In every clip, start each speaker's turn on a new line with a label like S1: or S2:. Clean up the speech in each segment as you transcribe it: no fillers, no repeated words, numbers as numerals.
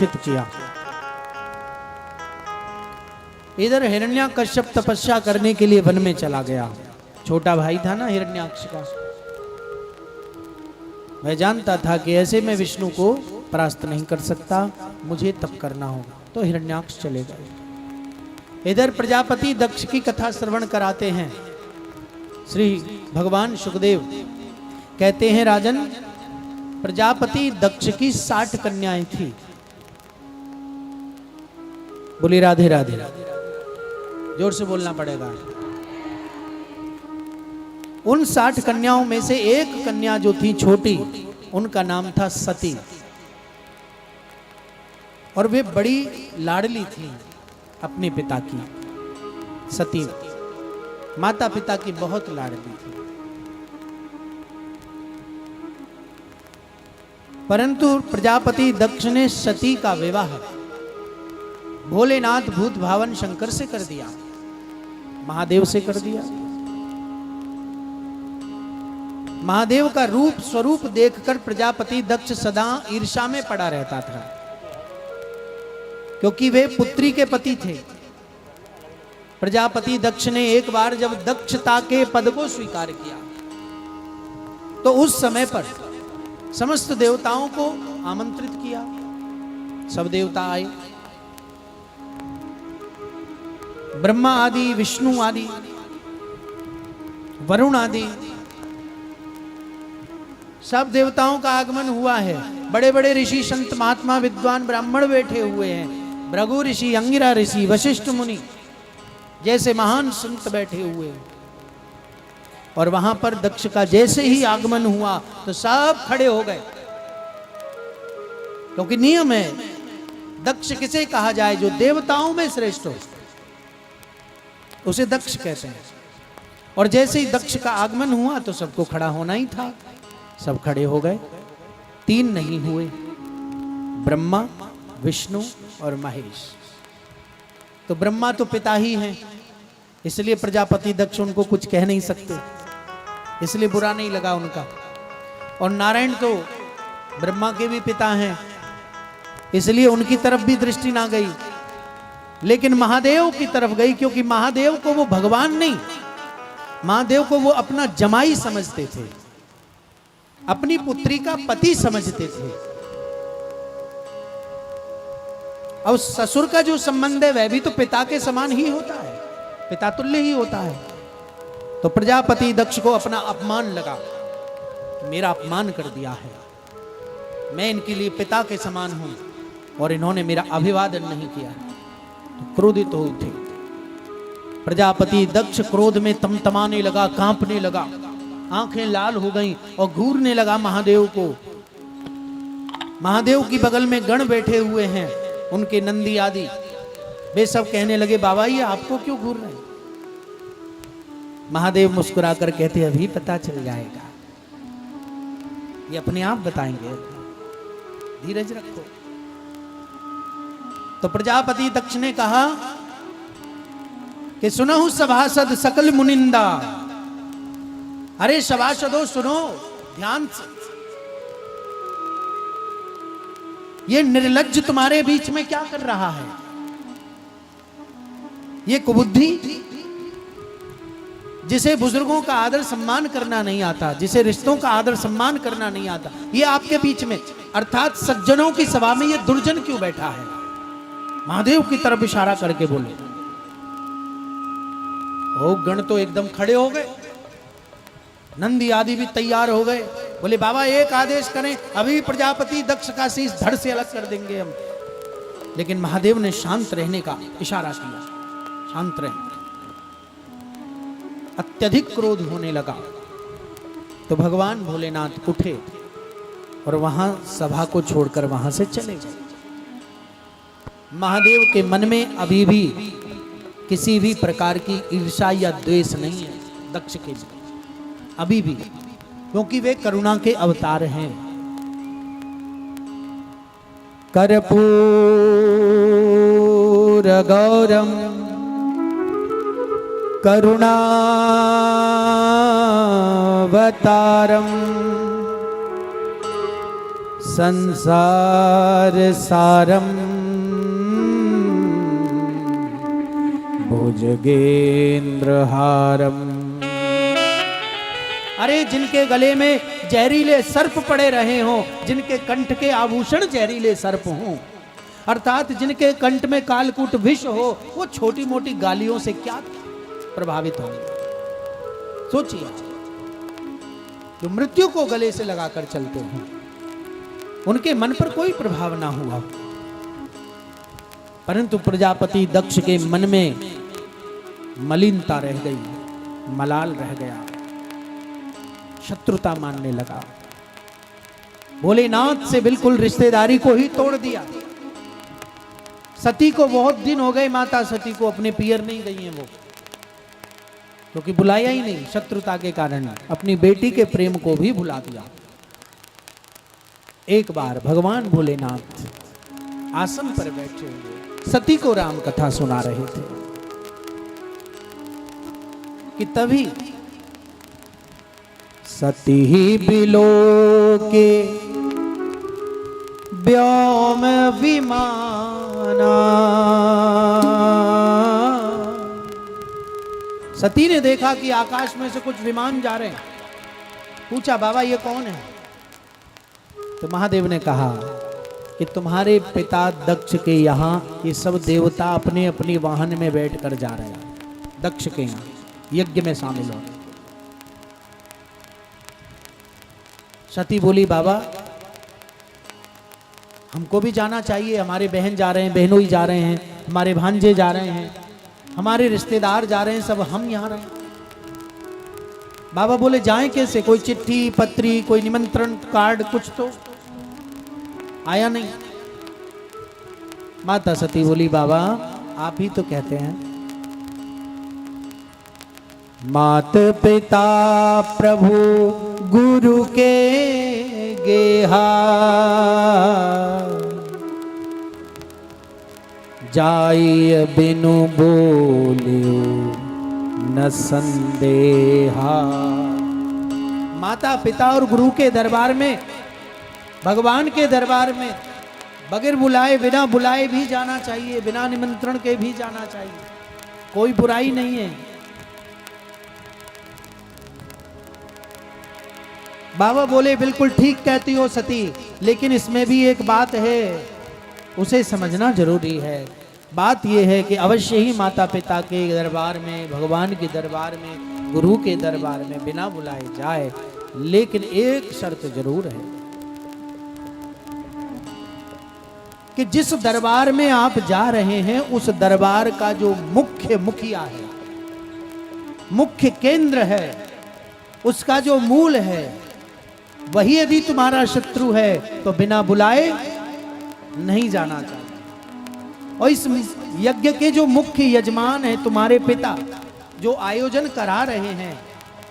S1: रक्षित किया। इधर हिरण्याकश्यप तपस्या करने के लिए वन में चला गया। छोटा भाई था ना हिरण्याक्ष का, वह जानता था कि ऐसे मैं विष्णु को परास्त नहीं कर सकता, मुझे तप करना होगा। तो हिरण्याक्ष चले गए। इधर प्रजापति दक्ष की कथा श्रवण कराते हैं श्री भगवान सुखदेव। कहते हैं राजन, प्रजापति दक्ष की 60 कन्याएं थी। बोली राधे राधे, जोर से बोलना पड़ेगा। उन 60 कन्याओं में से एक कन्या जो थी छोटी, उनका नाम था सती, और वे बड़ी लाडली थी अपने पिता की। सती माता पिता की बहुत लाडली थी। परंतु प्रजापति दक्ष ने सती का विवाह भोलेनाथ भूत भावन शंकर से कर दिया, महादेव से कर दिया। महादेव का रूप स्वरूप देखकर प्रजापति दक्ष सदा ईर्ष्या में पड़ा रहता था, क्योंकि वे पुत्री के पति थे। प्रजापति दक्ष ने एक बार जब दक्षता के पद को स्वीकार किया, तो उस समय पर समस्त देवताओं को आमंत्रित किया। सब देवता आए, ब्रह्मा आदि, विष्णु आदि, वरुण आदि, सब देवताओं का आगमन हुआ है। बड़े बड़े ऋषि, संत, महात्मा, विद्वान, ब्राह्मण बैठे हुए हैं। भृगु ऋषि, अंगिरा ऋषि, वशिष्ठ मुनि जैसे महान संत बैठे हुए हैं। और वहां पर दक्ष का जैसे ही आगमन हुआ तो सब खड़े हो गए, क्योंकि नियम है दक्ष किसे कहा जाए, जो देवताओं में श्रेष्ठ हो उसे दक्ष कहते हैं। और जैसे ही दक्ष का आगमन हुआ तो सबको खड़ा होना ही था, सब खड़े हो गए। 3 नहीं हुए, ब्रह्मा, विष्णु और महेश। तो ब्रह्मा तो पिता ही हैं, इसलिए प्रजापति दक्ष उनको कुछ कह नहीं सकते, इसलिए बुरा नहीं लगा उनका। और नारायण तो ब्रह्मा के भी पिता हैं, इसलिए उनकी तरफ भी दृष्टि ना गई, लेकिन महादेव की तरफ गई, क्योंकि महादेव को वो भगवान नहीं, महादेव को वो अपना जमाई समझते थे, अपनी पुत्री का पति समझते थे। और ससुर का जो संबंध है वह भी तो पिता के समान ही होता है, पिता तुल्य ही होता है। तो प्रजापति दक्ष को अपना अपमान लगा, मेरा अपमान कर दिया है, मैं इनके लिए पिता के समान हूं और इन्होंने मेरा अभिवादन नहीं किया, तो क्रोधित हो उठे। प्रजापति दक्ष क्रोध में तमतमाने लगा, कांपने लगा, आंखें लाल हो गईं और घूरने लगा महादेव को। महादेव की बगल में गण बैठे हुए हैं, उनके नंदी आदि, वे सब कहने लगे, बाबा ये आपको क्यों घूर रहे हैं? महादेव मुस्कुराकर कहते, अभी पता चल जाएगा, ये अपने आप बताएंगे, धीरज रखो। तो प्रजापति दक्ष ने कहा कि सुनहु सभासद सकल मुनिंदा। अरे सभासदों सुनो ध्यान से, ये निर्लज्ज तुम्हारे बीच में क्या कर रहा है? ये कुबुद्धि, जिसे बुजुर्गों का आदर सम्मान करना नहीं आता, जिसे रिश्तों का आदर सम्मान करना नहीं आता, ये आपके बीच में अर्थात सज्जनों की सभा में ये दुर्जन क्यों बैठा है? महादेव की तरफ इशारा करके बोले। ओ गण तो एकदम खड़े हो गए, नंदी आदि भी तैयार हो गए, बोले बाबा एक आदेश करें, अभी प्रजापति दक्ष का शीश धड़ से अलग कर देंगे हम। लेकिन महादेव ने शांत रहने का इशारा किया, शांत रहे। अत्यधिक क्रोध होने लगा तो भगवान भोलेनाथ उठे और वहां सभा को छोड़कर वहां से चले गए। महादेव के मन में अभी भी किसी भी प्रकार की ईर्ष्या या द्वेष नहीं है दक्ष के लिए, अभी भी, क्योंकि वे करुणा के अवतार हैं। कर्पूर गौरम करुणावतारम संसार सारम भुजगेंद्रहारम। अरे जिनके गले में जहरीले सर्प पड़े रहे हों, जिनके कंठ के आभूषण जहरीले सर्प हों, अर्थात जिनके कंठ में कालकूट विष हो, वो छोटी मोटी गालियों से क्या प्रभावित होंगे। सोचिए, जो मृत्यु को गले से लगाकर चलते हैं, उनके मन पर कोई प्रभाव ना हुआ, परंतु प्रजापति दक्ष के मन में मलिनता रह गई, मलाल रह गया, शत्रुता मानने लगा, भोलेनाथ से बिल्कुल रिश्तेदारी को ही तोड़ दिया। सती को बहुत दिन हो गए, माता सती को अपने पियर नहीं गई हैं वो, क्योंकि बुलाया ही नहीं, शत्रुता के कारण अपनी बेटी के प्रेम को भी भुला दिया। एक बार भगवान भोलेनाथ आसन पर बैठे हुए सती को राम कथा सुना रहे थे कि तभी सती ही बिलो के व्योम विमाना। सती ने देखा कि आकाश में से कुछ विमान जा रहे हैं। पूछा, बाबा ये कौन है? तो महादेव ने कहा कि तुम्हारे पिता दक्ष के यहाँ ये सब देवता अपने अपनी वाहन में बैठकर जा रहे हैं, दक्ष के यहाँ यज्ञ में शामिल हो। सती बोली, बाबा हमको भी जाना चाहिए, हमारे बहन जा रहे हैं, बहनोई जा रहे हैं, हमारे भांजे जा रहे हैं, हमारे रिश्तेदार जा रहे हैं, सब हम यहाँ रहे हैं। बाबा बोले, जाएं कैसे? कोई चिट्ठी पत्री, कोई निमंत्रण कार्ड कुछ तो आया नहीं। माता सती बोली, बाबा आप ही तो कहते हैं, मात पिता प्रभु गुरु के गेहा, जाई बिनु बोलियो न संदेहा। माता पिता और गुरु के दरबार में, भगवान के दरबार में बगैर बुलाए, बिना बुलाए भी जाना चाहिए, बिना निमंत्रण के भी जाना चाहिए, कोई बुराई नहीं है। बाबा बोले, बिल्कुल ठीक कहती हो सती, लेकिन इसमें भी एक बात है, उसे समझना जरूरी है। बात यह है कि अवश्य ही माता पिता के दरबार में, भगवान के दरबार में, गुरु के दरबार में बिना बुलाए जाए, लेकिन एक शर्त जरूर है कि जिस दरबार में आप जा रहे हैं उस दरबार का जो मुख्य मुखिया है, मुख्य केंद्र है, उसका जो मूल है, वही यदि तुम्हारा शत्रु है तो बिना बुलाए नहीं जाना चाहिए। और इस यज्ञ के जो मुख्य यजमान है, तुम्हारे पिता जो आयोजन करा रहे हैं,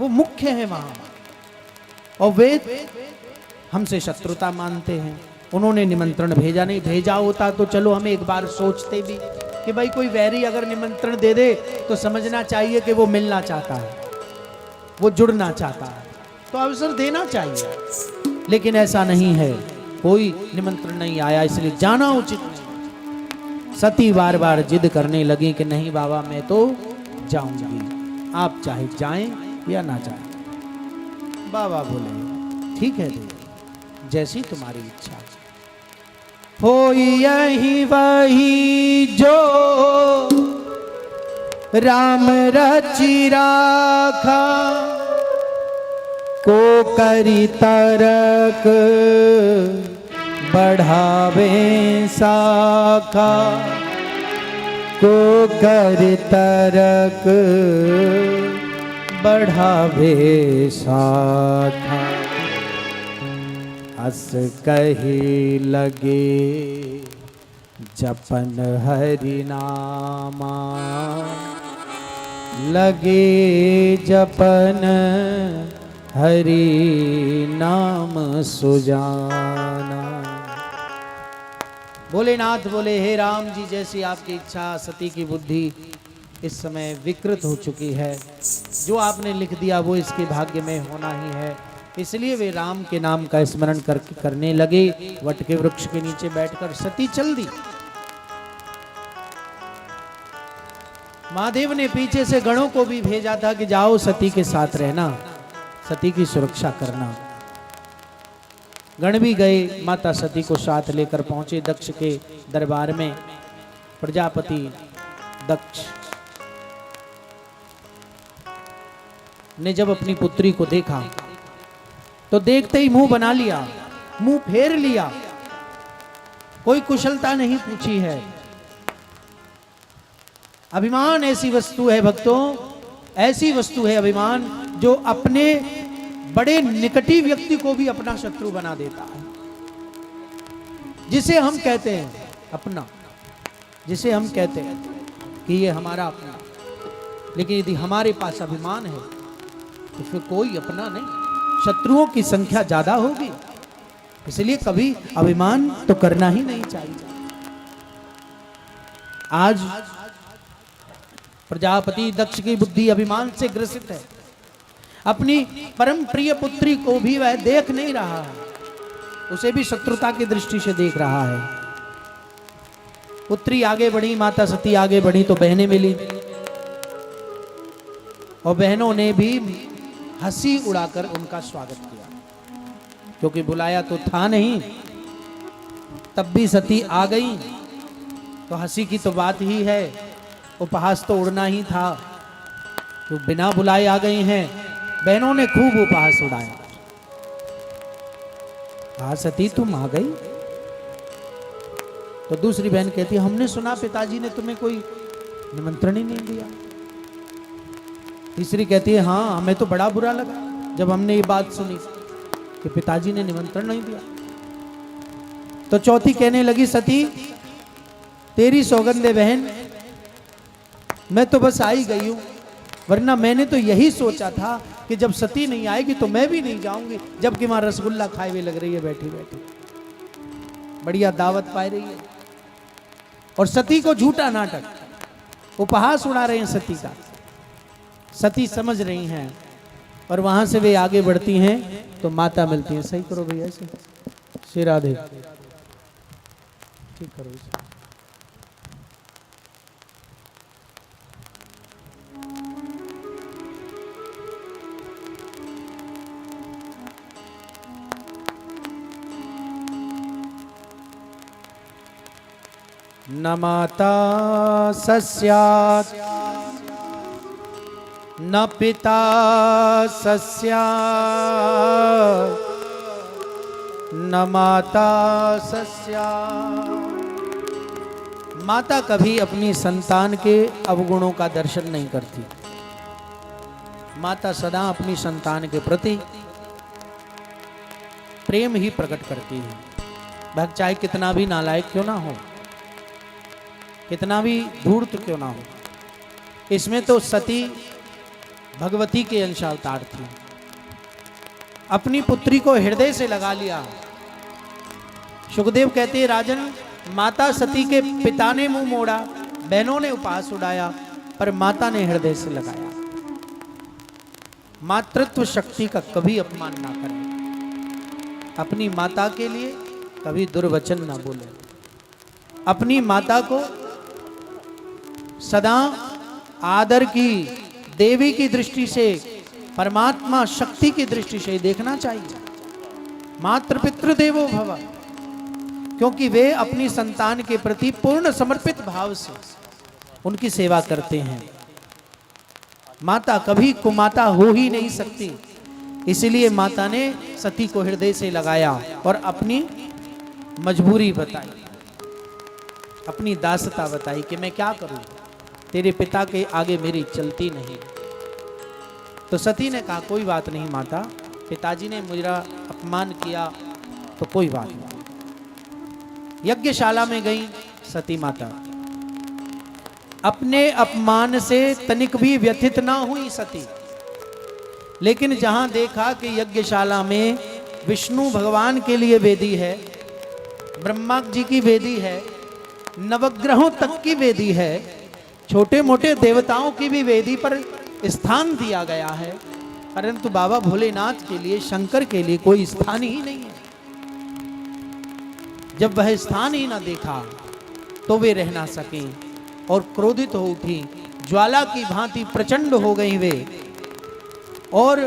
S1: वो मुख्य है वहां, और वे हमसे शत्रुता मानते हैं। उन्होंने निमंत्रण भेजा नहीं, भेजा होता तो चलो हम एक बार सोचते भी कि भाई कोई वैरी अगर निमंत्रण दे दे तो समझना चाहिए कि वो मिलना चाहता है, वो जुड़ना चाहता है, तो अवसर देना चाहिए। लेकिन ऐसा नहीं है, कोई निमंत्रण नहीं आया, इसलिए जाना उचित नहीं। सती बार बार जिद करने लगी कि नहीं बाबा मैं तो जाऊंगी, आप चाहे जाएं या ना जाएं। बाबा बोले, ठीक है देवी, जैसी तुम्हारी इच्छा। हो यही वही जो राम रचि राखा, को करी तरक बढ़ावे शाखा, को करी तरक बढ़ावे शाखा। अस कही लगे जपन हरि नामा, लगे जपन हरि नाम सुजाना। भोलेनाथ बोले, हे राम जी, जैसी आपकी इच्छा। सती की बुद्धि इस समय विकृत हो चुकी है, जो आपने लिख दिया वो इसके भाग्य में होना ही है। इसलिए वे राम के नाम का स्मरण करने लगे। वट के वृक्ष के नीचे बैठकर सती चल दी। महादेव ने पीछे से गणों को भी भेजा था कि जाओ सती के साथ रहना, सती की सुरक्षा करना। गण भी गए, माता सती को साथ लेकर पहुंचे दक्ष के दरबार में। प्रजापति दक्ष ने जब अपनी पुत्री को देखा तो देखते ही मुंह बना लिया, मुंह फेर लिया, कोई कुशलता नहीं पूछी है। अभिमान ऐसी वस्तु है भक्तों, ऐसी वस्तु है अभिमान जो अपने बड़े निकटी व्यक्ति को भी अपना शत्रु बना देता है। जिसे हम कहते हैं अपना, जिसे हम कहते हैं कि ये हमारा अपना, लेकिन यदि हमारे पास अभिमान है तो फिर कोई अपना नहीं, शत्रुओं की संख्या ज्यादा होगी। इसलिए कभी अभिमान तो करना ही नहीं चाहिए। आज प्रजापति दक्ष की बुद्धि अभिमान से ग्रसित है। अपनी परम प्रिय पुत्री को भी वह देख नहीं रहा है, उसे भी शत्रुता की दृष्टि से देख रहा है। पुत्री आगे बढ़ी, माता सती आगे बढ़ी तो बहनें मिली, और बहनों ने भी हंसी उड़ाकर उनका स्वागत किया, क्योंकि बुलाया तो था नहीं। तब भी सती आ गई तो हंसी की तो बात ही है, उपहास तो उड़ना ही था। तो बिना बुलाए आ गई हैं, बहनों ने खूब उपहास उड़ाया। कहा सती तुम आ गई? तो दूसरी बहन कहती हमने सुना पिताजी ने तुम्हें कोई निमंत्रण ही नहीं दिया। तीसरी कहती है हाँ, हमें तो बड़ा बुरा लगा जब हमने ये बात सुनी कि पिताजी ने निमंत्रण नहीं दिया। तो चौथी कहने लगी सती तेरी सौगंधे बहन, मैं तो बस आई गई हूं, वरना मैंने तो यही सोचा था कि जब सती नहीं आएगी तो मैं भी नहीं जाऊंगी, जबकि वहां रसगुल्ला खाए हुए लग रही है बैठी बैठी, बढ़िया दावत पाई रही है। और सती को झूठा नाटक, उपहास उड़ा रहे हैं सती का। सती समझ रही हैं और वहां से वे आगे बढ़ती हैं तो माता मिलती है। सही करो भैया, ऐसे श्री राधे, ठीक करो इसे। न माता सस्यात् न पिता सस्यात् न माता सस्यात्। माता कभी अपनी संतान के अवगुणों का दर्शन नहीं करती। माता सदा अपनी संतान के प्रति प्रेम ही प्रकट करती है। भक्त चाहे कितना भी नालायक क्यों ना हो, कितना भी धूर्त क्यों ना हो। इसमें तो सती भगवती के अंश अवतार थी। अपनी पुत्री को हृदय से लगा लिया। सुखदेव कहते हैं राजन, माता सती के पिता ने मुंह मोड़ा, बहनों ने उपहास उड़ाया, पर माता ने हृदय से लगाया। मातृत्व शक्ति का कभी अपमान ना करें। अपनी माता के लिए कभी दुर्वचन ना बोले। अपनी माता को सदा आदर की, देवी की दृष्टि से, परमात्मा शक्ति की दृष्टि से देखना चाहिए। मातृ पितृ देवो भव, क्योंकि वे अपनी संतान के प्रति पूर्ण समर्पित भाव से उनकी सेवा करते हैं। माता कभी कुमाता हो ही नहीं सकती, इसलिए माता ने सती को हृदय से लगाया और अपनी मजबूरी बताई, अपनी दासता बताई कि मैं क्या करूं, तेरे पिता के आगे मेरी चलती नहीं। तो सती ने कहा कोई बात नहीं माता, पिताजी ने मेरा अपमान किया तो कोई बात नहीं। यज्ञशाला में गई सती माता, अपने अपमान से तनिक भी व्यथित ना हुई सती, लेकिन जहां देखा कि यज्ञशाला में विष्णु भगवान के लिए वेदी है, ब्रह्मा जी की वेदी है, नवग्रहों तक की वेदी है, छोटे मोटे देवताओं की भी वेदी पर स्थान दिया गया है, परंतु बाबा भोलेनाथ के लिए, शंकर के लिए कोई स्थान ही नहीं है। जब वह स्थान ही ना देखा तो वे रह ना सके और क्रोधित हो उठी, ज्वाला की भांति प्रचंड हो गई वे, और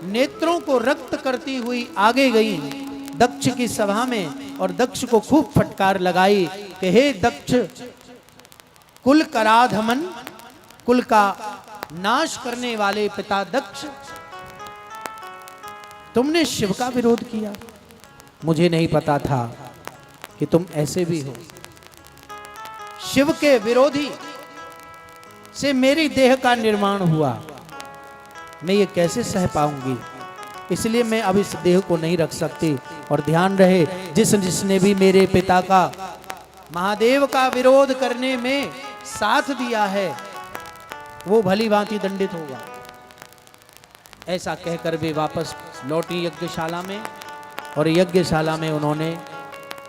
S1: नेत्रों को रक्त करती हुई आगे गई दक्ष की सभा में और दक्ष को खूब फटकार लगाई कि हे दक्ष, कुल कराधमन, कुल का नाश करने वाले पिता दक्ष, तुमने शिव का विरोध किया। मुझे नहीं पता था कि तुम ऐसे भी हो। शिव के विरोधी से मेरी देह का निर्माण हुआ, मैं ये कैसे सह पाऊंगी, इसलिए मैं अब इस देह को नहीं रख सकती। और ध्यान रहे, जिसने भी मेरे पिता का, महादेव का विरोध करने में साथ दिया है वो भली भांति दंडित होगा। ऐसा कहकर वे वापस लौटी यज्ञशाला में, और यज्ञशाला में उन्होंने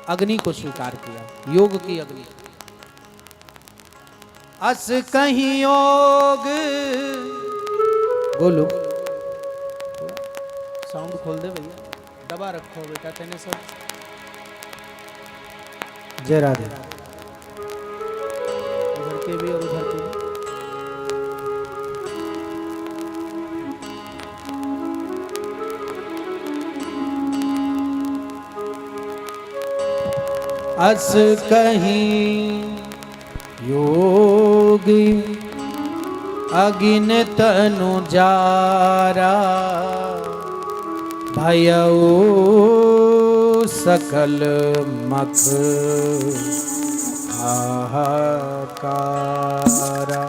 S1: अग्नि को स्वीकार किया, योग की अग्नि। अस कहीं योग, बोलो, साउंड खोल दे भैया, दबा रखो बेटा तेने सब। जय राधे। उधर के भी और उधर के भी। अस कहीं योगी अगिन तनु जारा, भयउ सकल मख हाहाकारा।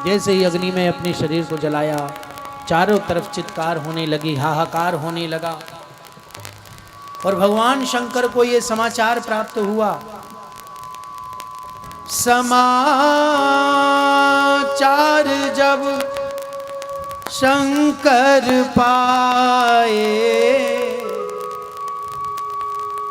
S1: जैसे ही अग्नि में अपने शरीर को जलाया, चारों तरफ चित्कार होने लगी, हाहाकार होने लगा। और भगवान शंकर को ये समाचार प्राप्त हुआ। समाचार जब शंकर पाए,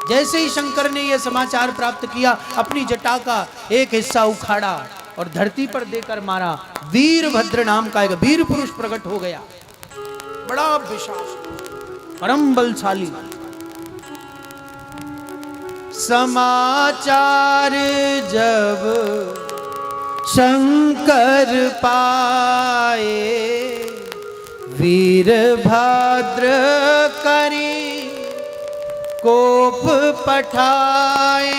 S1: जैसे ही शंकर ने यह समाचार प्राप्त किया, अपनी जटा का एक हिस्सा उखाड़ा और धरती पर देकर मारा। वीरभद्र नाम का एक वीर पुरुष प्रकट हो गया, बड़ा विशाल, परम बलशाली। समाचार जब शंकर पाए, वीरभद्र करी कोप पठाए।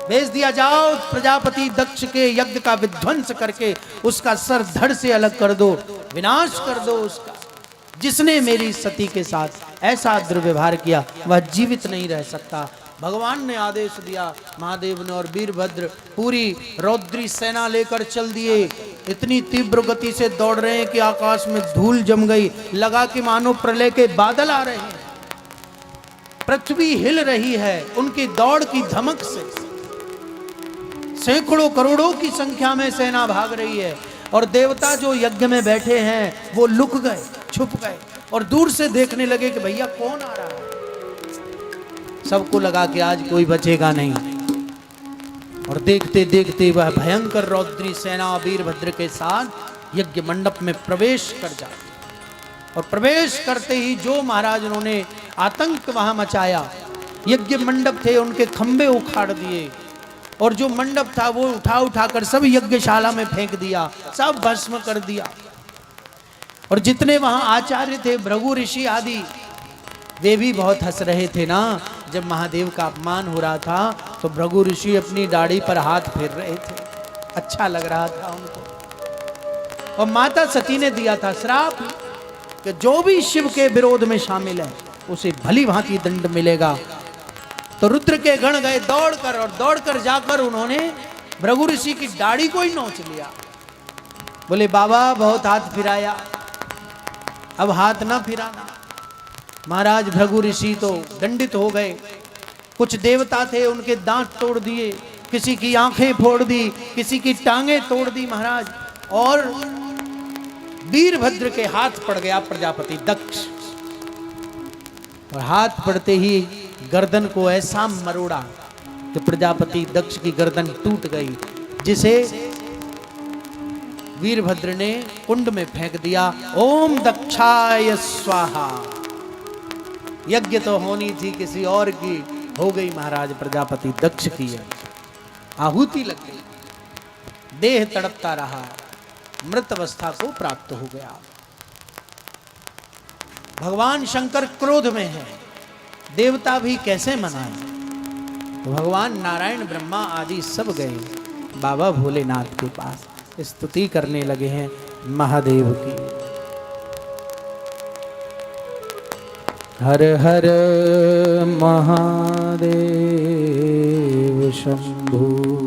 S1: भेज दिया, जाओ प्रजापति दक्ष के यज्ञ का विध्वंस करके उसका सर धड़ से अलग कर दो, विनाश कर दो उसका। जिसने मेरी सती के साथ ऐसा दुर्व्यवहार किया वह जीवित नहीं रह सकता। भगवान ने आदेश दिया, महादेव ने, और वीरभद्र पूरी रौद्री सेना लेकर चल दिए। इतनी तीव्र गति से दौड़ रहे हैं कि आकाश में धूल जम गई, लगा कि मानो प्रलय के बादल आ रहे हैं। पृथ्वी हिल रही है उनकी दौड़ की धमक से। सैकड़ों करोड़ों की संख्या में सेना भाग रही है, और देवता जो यज्ञ में बैठे हैं वो लुक गए, छुप गए, और दूर से देखने लगे कि भैया कौन आ रहा है। सबको लगा कि आज कोई बचेगा नहीं, और देखते देखते वह भयंकर रौद्री सेना वीरभद्र के साथ यज्ञ मंडप में प्रवेश कर जाती। और प्रवेश करते ही जो महाराज उन्होंने आतंक वहां मचाया, यज्ञ मंडप थे उनके खंबे उखाड़ दिए, और जो मंडप था वो उठा उठाकर सब यज्ञशाला में फेंक दिया, सब भस्म कर दिया। और जितने वहां आचार्य थे, भृगु ऋषि आदि, वे भी बहुत हंस रहे थे ना। जब महादेव का अपमान हो रहा था तो भृगु ऋषि अपनी दाढ़ी पर हाथ फेर रहे थे, अच्छा लग रहा था उनको। और माता सती ने दिया था श्राप कि जो भी शिव के विरोध में शामिल है उसे भली भांति दंड मिलेगा। तो रुद्र के गण गए दौड़कर, और दौड़कर जाकर उन्होंने भृगु ऋषि की दाढ़ी को ही नोच लिया। बोले बाबा बहुत हाथ फिराया, अब हाथ ना फिराना। महाराज भृगु ऋषि तो दंडित हो गए। कुछ देवता थे उनके दांत तोड़ दिए, किसी की आंखें फोड़ दी, किसी की टांगें तोड़ दी महाराज। और वीरभद्र के हाथ पड़ गया प्रजापति दक्ष, और हाथ पड़ते ही गर्दन को ऐसा मरोड़ा कि प्रजापति दक्ष की गर्दन टूट गई, जिसे वीरभद्र ने कुंड में फेंक दिया। ओम दक्षाय स्वाहा। यज्ञ तो होनी थी किसी और की, हो गई महाराज प्रजापति दक्ष की है। आहुति लग गई, देह तड़पता रहा, मृत अवस्था को प्राप्त हो गया। भगवान शंकर क्रोध में है, देवता भी कैसे मनाए। तो भगवान नारायण ब्रह्मा आदि सब गए बाबा भोलेनाथ के पास, स्तुति करने लगे हैं महादेव की। हर हर महादेव शंभु